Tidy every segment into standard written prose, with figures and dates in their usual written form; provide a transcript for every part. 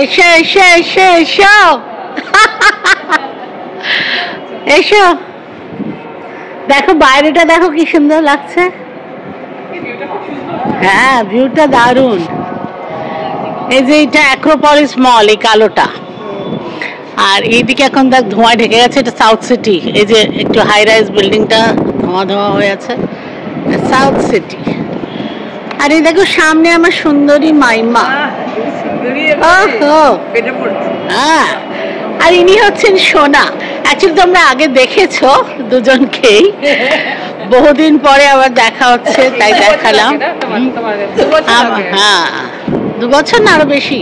এসো এসো এসো এসো এসো, দেখো বাইরেটা দেখো কি সুন্দর লাগছে। হ্যাঁ, ভিউটা দারুণ। এই যে এটা অ্যাক্রোপলিস মল, এই কালোটা, আর এইদিকে এখন দেখ ধোঁয়ায় ঢেকে গেছে, এটা সাউথ সিটি। এই যে একটু হাই রাইজ বিল্ডিংটা ধোঁয়া ধোঁয়া হয়ে আছে, সাউথ সিটি। আর এই দেখো সামনে আমার সুন্দরী মাইমা। হ্যাঁ, আর ইনি হচ্ছেন সোনা। অ্যাকচুয়ালি তোমরা আগে দেখেছো দুজনকেই, বহুদিন পরে আবার দেখা হচ্ছে তাই দেখালাম। হ্যাঁ, 2 বছর না আরো বেশি,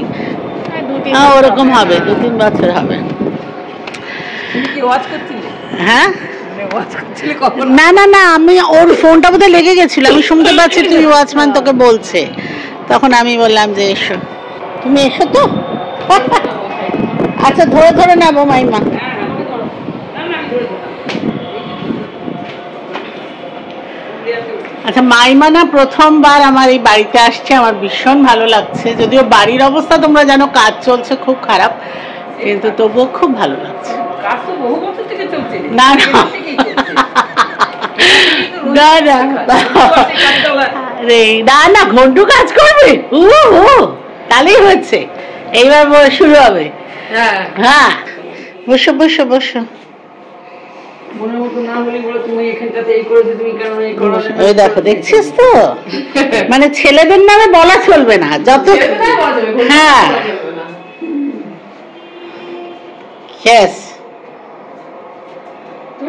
ওরকম হবে, 2-3 বছর হবে। হ্যাঁ, না না না, আমি ওর ফোনটা বোধহয় লেগে গেছিল, আমি শুনতে পাচ্ছি তুই ওয়াচম্যান তোকে বলছে, তখন আমি বললাম যে এসো, তুমি এসো তো। আচ্ছা, ধরে ধরে নেবো মাইমা। আচ্ছা, মাইমা না প্রথমবার আমার এই বাড়িতে আসছে, আমার ভীষণ ভালো লাগছে। যদিও বাড়ির অবস্থা তোমরা জানো, কাজ চলছে খুব খারাপ, কিন্তু তবুও খুব ভালো লাগছে। না না না না না, ঘন্টু কাজ করবে, তাহলেই হচ্ছে, এইবার শুরু হবে। হ্যাঁ, বসো বসো বসো। ওই দেখো, দেখছিস তো, মানে ছেলেদের নামে বলা চলবে না যত। হ্যাঁ,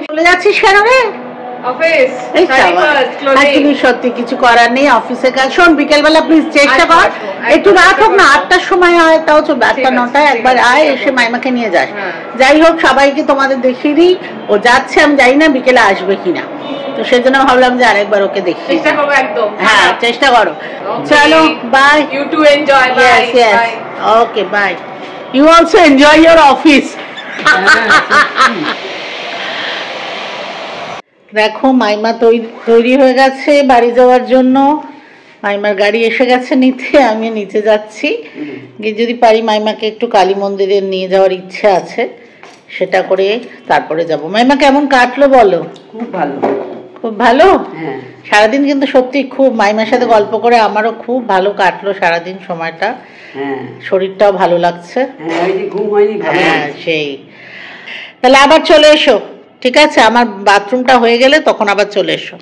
চলে যাচ্ছিস কেন রে? সত্যি কিছু করার নেই, অফিসে কাজ। শোন, বিকেলবেলা প্লিজ চেষ্টা কর, একটু রাত হোক না, 8টার সময় হয় তাও চলবে, 8টা-9টায় একবার আয়, এসে মাইমাকে নিয়ে যাস। যাই হোক, সবাইকে তোমাদের দেখিয়ে দিই, ও যাচ্ছে, আমি জানি না বিকেলে আসবে কিনা, তো সেজন্য ভাবলাম যে আরেকবার ওকে দেখি। হ্যাঁ, চেষ্টা করো। চলো, bye. You too enjoy. Yes yes, okay, bye. You also enjoy your office. দেখো, মাইমা তৈরি হয়ে গেছে বাড়ি যাওয়ার জন্য। মাইমার গাড়ি এসে গেছে নিতে, আমি নিচে যাচ্ছি, গিয়ে যদি পারি মাইমাকে একটু কালী মন্দিরে নিয়ে যাওয়ার ইচ্ছে আছে, সেটা করে তারপরে যাব। মাইমা কেমন কাটলো বলো? খুব ভালো, খুব ভালো। হ্যাঁ, সারাদিন কিন্তু সত্যি খুব, মাইমার সাথে গল্প করে আমারও খুব ভালো কাটলো সারাদিন সময়টা। হ্যাঁ, শরীরটাও ভালো লাগছে। হ্যাঁ, ঘুম হয়নি, হ্যাঁ সেই। তাহলে আবার চলে এসো, ঠিক আছে? আমার বাথরুমটা হয়ে গেলে তখন আবার চলে এসো।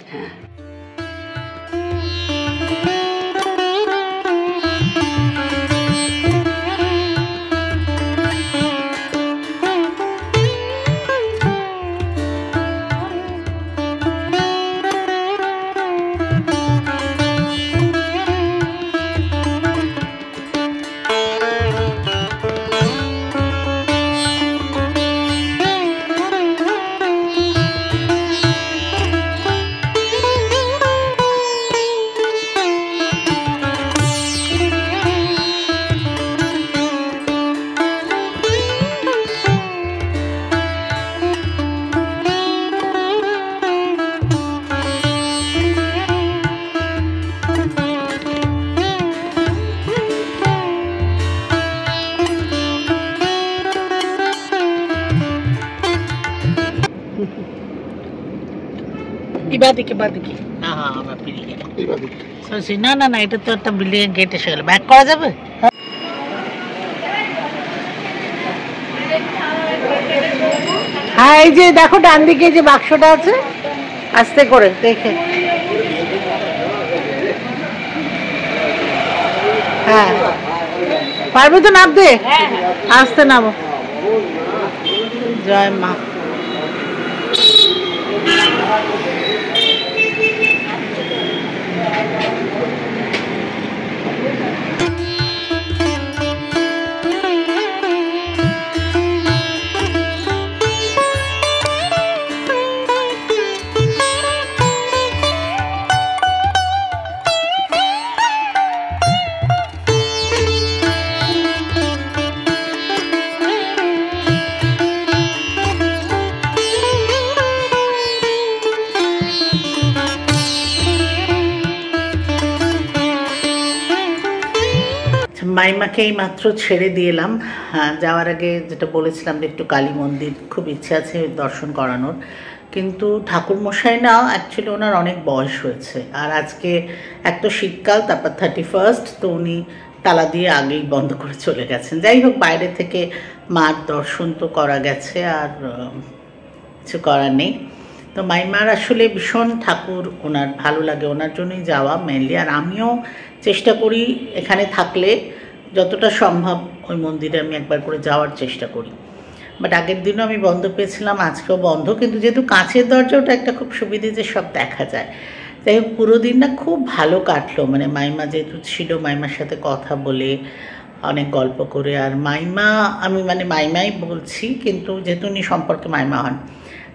না না না, এটা তো একটা বিল্ডিং এর গেট এসে গেল, ব্যাক করা যাবে? হ্যাঁ, এই যে দেখো ডান দিকে যে বাক্সটা আছে, আস্তে করে দেখে। হ্যাঁ, পারবে তো নামতে? আস্তে নামো। জয় মা। মাইমাকে এই মাত্র ছেড়ে দিলাম। যাওয়ার আগে যেটা বলেছিলাম যে একটু কালী মন্দির খুব ইচ্ছে আছে দর্শন করানোর, কিন্তু ঠাকুরমশাই না অ্যাকচুয়ালি ওনার অনেক বয়স হয়েছে, আর আজকে এক তো শীতকাল, তারপর 31st, তো উনি তালা দিয়ে আগেই বন্ধ করে চলে গেছেন। যাই হোক, বাইরে থেকে মার দর্শন তো করা গেছে, আর কিছু করার নেই। তো মাইমার আসলে ভীষণ ঠাকুর ওনার ভালো লাগে, ওনার জন্যই যাওয়া মেনলি। আর আমিও চেষ্টা করি এখানে থাকলে যতটা সম্ভব ওই মন্দিরে আমি একবার করে যাওয়ার চেষ্টা করি। বাট আগের দিনও আমি বন্ধ পেয়েছিলাম, আজকেও বন্ধ, কিন্তু যেহেতু কাঁচের দরজা, ওটা একটা খুব সুবিধে যে সব দেখা যায়। যাই হোক, পুরো দিন না খুব ভালো কাটলো, মানে মাইমা যেহেতু ছিল, মাইমার সাথে কথা বলে অনেক গল্প করে। আর মাইমা, আমি মানে মাইমাই বলছি, কিন্তু যেহেতু উনি সম্পর্কে মাইমা হন,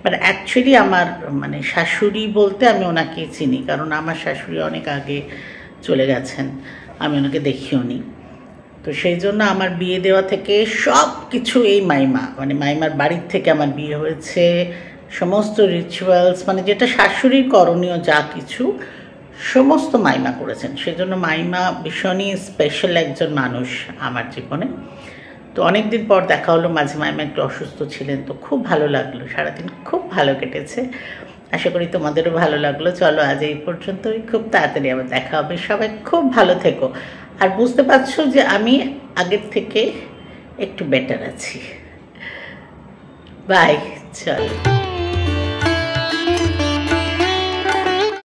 বাট অ্যাকচুয়ালি আমার মানে শাশুড়ি বলতে আমি ওনাকে চিনি, কারণ আমার শাশুড়ি অনেক আগে চলে গেছেন, আমি ওনাকে দেখিও নি। তো সেই জন্য আমার বিয়ে দেওয়া থেকে সব কিছু এই মাইমা, মানে মাইমার বাড়ির থেকে আমার বিয়ে হয়েছে, সমস্ত রিচুয়ালস মানে যেটা শাশুড়ির করণীয় যা কিছু সমস্ত মাইমা করেছেন। সেজন্য মাইমা ভীষণই স্পেশাল একজন মানুষ আমার জীবনে। তো অনেক দিন পর দেখা হলো, মাঝে মাইমা একটু অসুস্থ ছিলেন, তো খুব ভালো লাগলো, সারাদিন খুব ভালো কেটেছে। আশা করি তোমাদেরও ভালো লাগলো। চলো আজ এই পর্যন্তই, খুব তাড়াতাড়ি আবার দেখা হবে। সবাই খুব ভালো থেকো, আর বুঝতে পারছো যে আমি আগের থেকে একটু বেটার আছি। বাই, চলো।